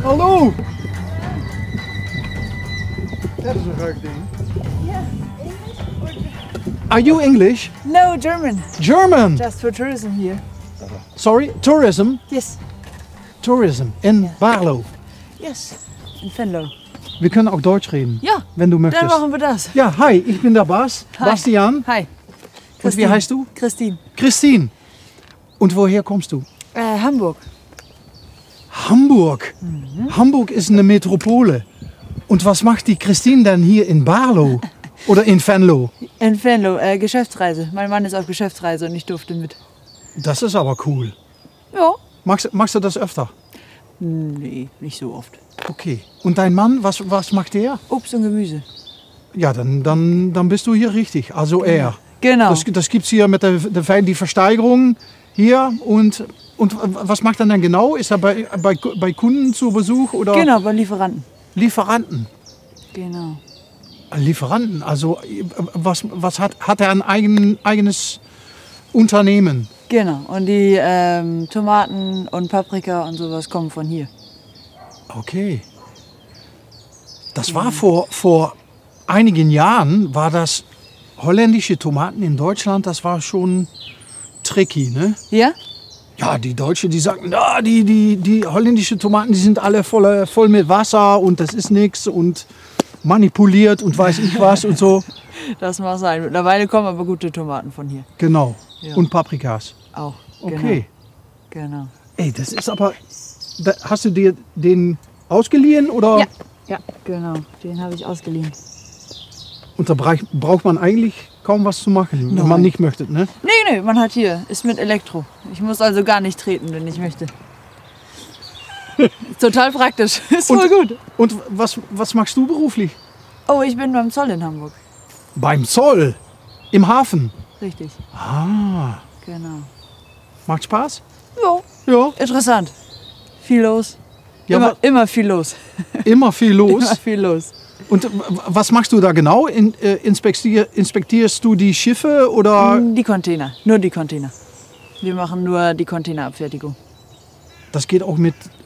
Hallo! Dat is een leuk ding. Yeah. Are you English? No, German. German! Just for tourism here. Sorry, tourism? Yes. Tourism in Barlo. Yes. In Venlo. Wir können auch Deutsch reden, Ja, wenn du dann möchtest. machen wir das. Ja, hi, ich bin der Bas, Hi. Bastian. Hi. Und wie heißt du? Christine. Christine. Und woher kommst du? Hamburg. Hamburg. Hamburg ist eine Metropole. Und was macht die Christine denn hier in Barlo? Oder in Venlo? In Venlo, Geschäftsreise. Mein Mann ist auf Geschäftsreise und ich durfte mit. Das ist aber cool. Ja. Magst du das öfter? Nee, nicht so oft. Okay. Und dein Mann, was macht der? Obst und Gemüse. Ja, dann bist du hier richtig. Also er. Genau. Das gibt es hier mit die Versteigerung hier. Und was macht er dann genau? Ist er bei Kunden zu Besuch? Oder? Genau, bei Lieferanten. Lieferanten. Genau. Lieferanten, also was hat er ein eigenes Unternehmen? Genau. Und die Tomaten und Paprika und sowas kommen von hier. Okay. Das war vor einigen Jahren, war das holländische Tomaten in Deutschland, das war schon tricky, ne? Ja? Ja, die Deutschen, die sagten, ja, die holländischen Tomaten, die sind alle voll mit Wasser und das ist nichts und manipuliert und weiß ich was und so. Das mag sein. Mittlerweile kommen aber gute Tomaten von hier. Genau. Ja. Und Paprikas. Auch. Okay. Genau. Ey, das ist aber. Hast du dir den ausgeliehen oder? Ja. Ja, genau. Den habe ich ausgeliehen. Und da braucht man eigentlich kaum was zu machen, wenn man nicht möchte, ne? Nee, man hat hier. Ist mit Elektro. Ich muss also gar nicht treten, wenn ich möchte. Total praktisch. Ist voll gut. Und was machst du beruflich? Oh, ich bin beim Zoll in Hamburg. Beim Zoll? Im Hafen? Richtig. Ah. Genau. Macht Spaß? Ja. Ja. Interessant. Viel los. Ja, immer viel los. Immer viel los. Immer viel los. Und was machst du da genau? Inspektierst du die Schiffe oder? Die Container. Nur die Container. Wir machen nur die Containerabfertigung. Das geht auch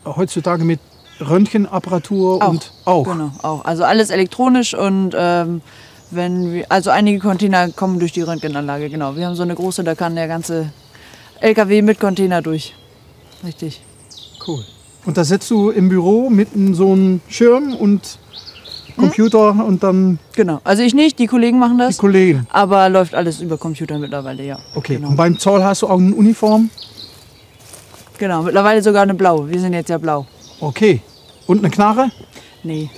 heutzutage mit Röntgenapparatur und auch. Genau, auch. Also alles elektronisch und also einige Container kommen durch die Röntgenanlage, genau. Wir haben so eine große, da kann der ganze LKW mit Container durch. Richtig. Cool. Und da sitzt du im Büro mit so einem Schirm und Computer und dann. Genau. Also ich nicht, die Kollegen machen das. Die Kollegen. Aber läuft alles über Computer mittlerweile, ja. Okay. Genau. Und beim Zoll hast du auch eine Uniform? Genau, mittlerweile sogar eine blaue. Wir sind jetzt ja blau. Okay. Und eine Knarre? Nee.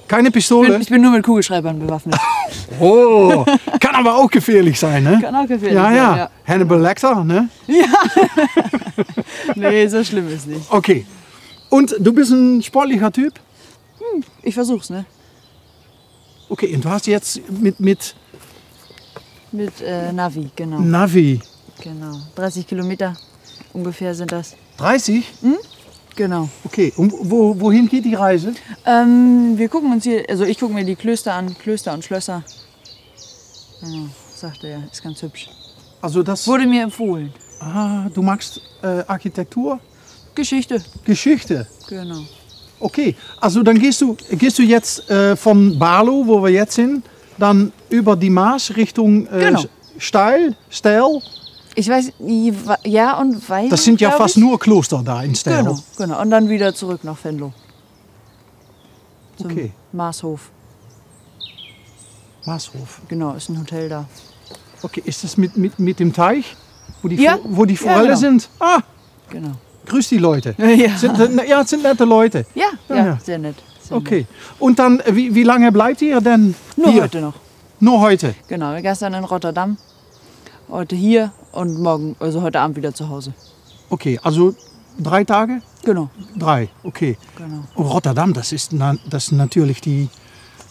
Keine Pistole? Ich bin nur mit Kugelschreibern bewaffnet. Oh, kann aber auch gefährlich sein, ne? Kann auch gefährlich Ja, sein, ja. ja. Hannibal Lecter, ne? Nee, so schlimm ist nicht. Okay. Und du bist ein sportlicher Typ? Ich versuch's, ne? Okay, und du hast jetzt mit Mit Navi, genau. Navi Genau. 30 Kilometer ungefähr sind das. 30? Genau. Okay, und wohin geht die Reise? Wir gucken uns hier, also ich gucke mir die Klöster an, Klöster und Schlösser. Genau, sagte er, ist ganz hübsch. Also das. Wurde mir empfohlen. Du magst Architektur? Geschichte. Geschichte. Genau. Okay, also dann gehst du jetzt von Barlo, wo wir jetzt sind, dann über die Maas Richtung Genau. Steyl. Ich weiß, ja und weil. Das sind ja fast nur Kloster da in Steyl. Genau. Und dann wieder zurück nach Venlo. Zum Okay. Maashof. Maashof. Genau, ist ein Hotel da. Okay, ist das mit dem Teich, wo die, Ja. wo die Forelle genau. sind? Ah, Genau. grüß die Leute. Ja. Sind nette Leute. Ja, sehr nett. Sehr nett. Okay. Und dann, wie lange bleibt ihr denn Nur hier? heute noch. Nur heute? Genau, wir gestern in Rotterdam, heute hier und morgen, also heute Abend wieder zu Hause. Okay, also 3 Tage? Genau. 3, okay. Genau. Und Rotterdam, das ist natürlich die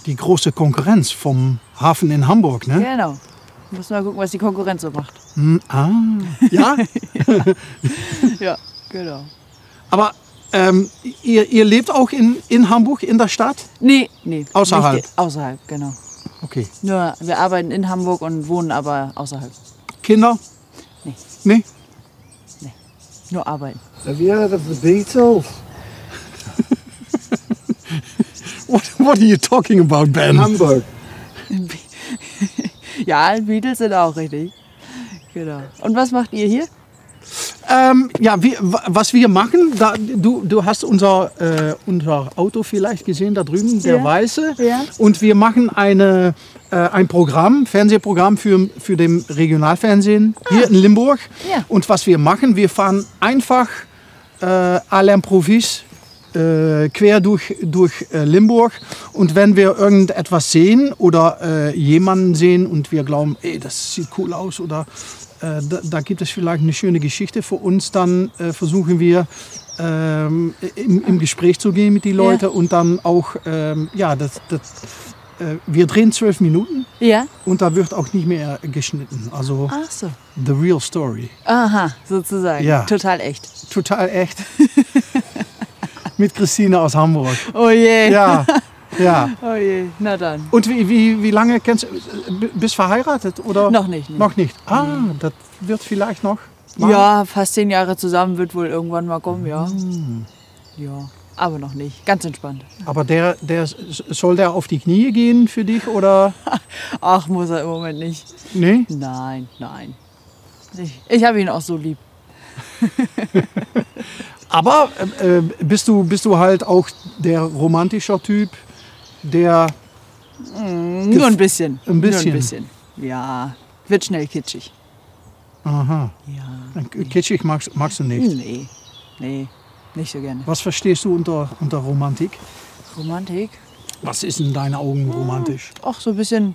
große Konkurrenz vom Hafen in Hamburg, ne? Genau. Muss mal gucken, was die Konkurrenz so macht. Ja? Ja, genau. Aber ihr lebt auch in Hamburg, in der Stadt? Nee. Außerhalb? Nicht, außerhalb, genau. Okay. Nur, wir arbeiten in Hamburg und wohnen aber außerhalb. Kinder? Nee. Nee? Nur arbeiten. Have you heard of the Beatles? What are you talking about, Ben? Hamburg. Ja, Beatles sind auch richtig. Genau. Und was macht ihr hier? Was wir machen, du hast unser Auto vielleicht gesehen da drüben, der Ja. weiße. Ja. Und wir machen ein Fernsehprogramm für den Regionalfernsehen hier in Limburg. Ja. Und was wir machen, wir fahren einfach à l'improviste quer durch Limburg. Und wenn wir irgendetwas sehen oder jemanden sehen und wir glauben, ey, das sieht cool aus oder da gibt es vielleicht eine schöne Geschichte für uns, dann versuchen wir im Gespräch zu gehen mit den Leuten und dann auch, wir drehen 12 Minuten Ja. und da wird auch nicht mehr geschnitten. Also Ach so. the real story. Aha, sozusagen. Ja. Total echt. Total echt. Mit Christine aus Hamburg. Oh je. Ja, ja. Oh je. Na dann. Und wie lange kennst du, bist verheiratet? Oder? Noch nicht. Nee. Noch nicht. Ah, das wird vielleicht noch. Mal. Ja, fast 10 Jahre zusammen wird wohl irgendwann mal kommen, ja. Ja, aber noch nicht. Ganz entspannt. Aber soll der auf die Knie gehen für dich oder? Ach, muss er im Moment nicht. Nee? Nein. Ich habe ihn auch so lieb. Aber bist du halt auch der romantische Typ, der Nur ein bisschen. Ein bisschen? Nur ein bisschen. Ja, wird schnell kitschig. aha, Ja. kitschig magst du nicht. Nee, nicht so gerne. Was verstehst du unter Romantik? Romantik? Was ist in deinen Augen romantisch? Auch so ein bisschen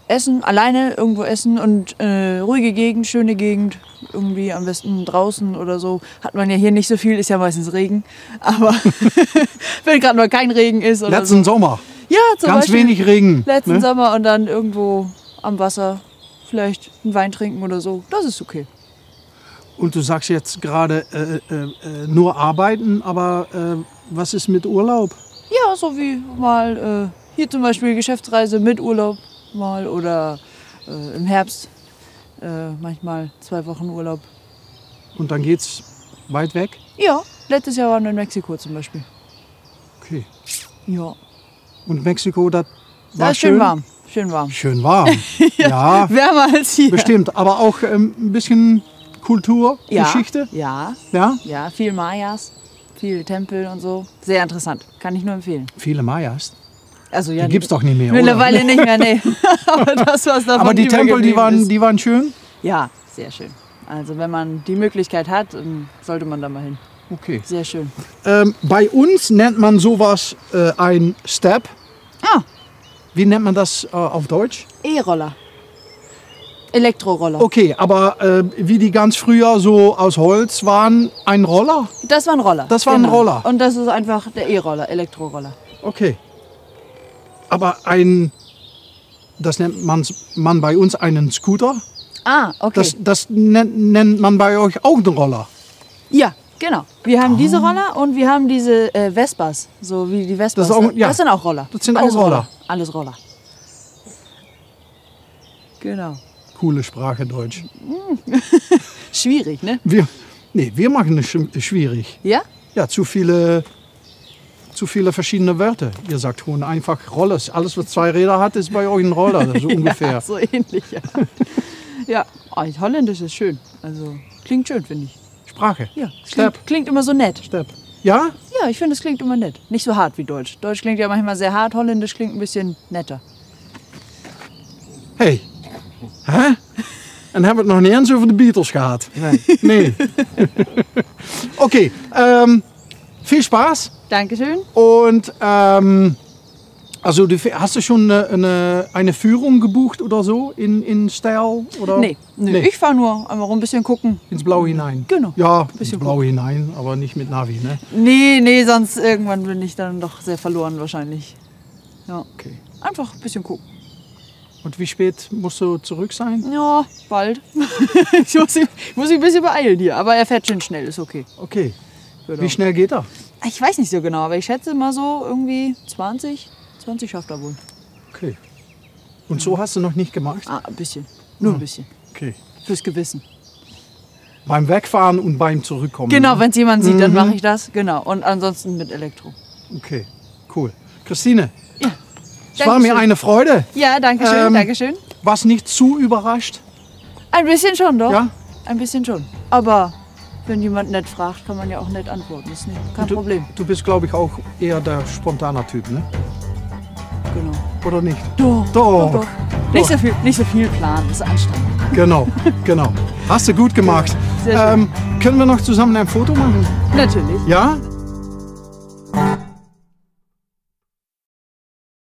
essen, alleine irgendwo essen und ruhige Gegend, schöne Gegend. Irgendwie am besten draußen oder so. Hat man ja hier nicht so viel, ist ja meistens Regen. Aber wenn gerade mal kein Regen ist oder Letzten Sommer, so. Ja, zum ganz Beispiel wenig Regen. letzten ne? Sommer und dann irgendwo am Wasser vielleicht einen Wein trinken oder so. Das ist okay. Und du sagst jetzt gerade nur arbeiten, aber was ist mit Urlaub? Ja, so wie mal hier zum Beispiel Geschäftsreise mit Urlaub mal oder im Herbst manchmal 2 Wochen Urlaub. Und dann geht's weit weg? Ja, letztes Jahr waren wir in Mexiko zum Beispiel. Okay. Ja, Und Mexiko, das da war ist schön warm. Schön warm. Schön warm. Ja, Wärmer als hier. bestimmt. Aber auch ein bisschen Kultur, Ja, Geschichte. ja, Ja? ja, viel Mayas, viel Tempel und so. Sehr interessant. Kann ich nur empfehlen. Viele Mayas. Also ja, Die gibt's doch nicht mehr, mittlerweile oder? nicht mehr, nee. Aber das, was davon Aber die Tempel, die übergeblieben ist. waren schön? Ja, sehr schön. Also wenn man die Möglichkeit hat, dann sollte man da mal hin. Okay. Sehr schön. Bei uns nennt man sowas ein Step. Ah, Wie nennt man das auf Deutsch? E-Roller. Elektroroller. Okay, aber wie die ganz früher so aus Holz waren, ein Roller? Das war ein Roller. Das war ein Roller. Und das ist einfach der E-Roller, Elektroroller. Okay. Aber das nennt man bei uns einen Scooter. Ah, okay. Das nennt man bei euch auch einen Roller. Ja, genau. Wir haben diese Roller und wir haben diese Vespas, so wie die Vespas. Das ist auch- ja. Das sind auch Roller. Das sind Alles auch Roller. Alles Roller. Genau. Coole Sprache Deutsch. Schwierig, ne? Wir machen es schwierig. Ja? Ja, zu viele verschiedene Wörter. Ihr sagt schon einfach Rollers. Alles, was 2 Räder hat, ist bei euch ein Roller, so ungefähr. Ja, so ähnlich, ja. Ja, Holländisch ist schön. Also klingt schön, finde ich. Sprache. Ja, Step. klingt immer so nett. Step. Ja? Ja, ich finde, es klingt immer nett. Nicht so hart wie Deutsch. Deutsch klingt ja manchmal sehr hart, Holländisch klingt ein bisschen netter. Hey. Hä? En hebben we het nog niet eens over de Beatles gehad? Nee. Okay, viel Spaß. Dankeschön. Und also hast du schon eine Führung gebucht oder so in Steyr? Oder? Nee, ich fahre nur einmal rum, ein bisschen gucken. Ins Blaue hinein? Genau. Ja, ins Bisschen Blaue hinein, aber nicht mit Navi, ne? Nee, sonst irgendwann bin ich dann doch sehr verloren wahrscheinlich. Ja, Okay. einfach ein bisschen gucken. Und wie spät musst du zurück sein? Ja, bald. ich muss mich ein bisschen beeilen hier, aber er fährt schön schnell, ist okay. Okay. Genau. Wie schnell geht er? Ich weiß nicht so genau, aber ich schätze mal so irgendwie 20 schafft er wohl. Okay. Und so hast du noch nicht gemacht? Ah, ein bisschen. Nur ein bisschen. Okay. Fürs Gewissen. Beim Wegfahren und beim Zurückkommen. Genau, ne? wenn es jemand sieht, dann mache ich das. Genau. Und ansonsten mit Elektro. Okay, cool. Christine, Ja. es war mir Dankeschön. eine Freude. Ja, danke schön, danke schön. Warst nicht zu überrascht? Ein bisschen schon, doch. Ja? Ein bisschen schon. Aber wenn jemand nett fragt, kann man ja auch nett antworten. Das ist kein Problem. Du bist, glaube ich, auch eher der spontane Typ, ne? Genau. Oder nicht? Doch. Doch. Nicht so viel planen, das ist anstrengend. Genau, genau. Hast du gut gemacht. Sehr schön. Können wir noch zusammen ein Foto machen? Natürlich. Ja?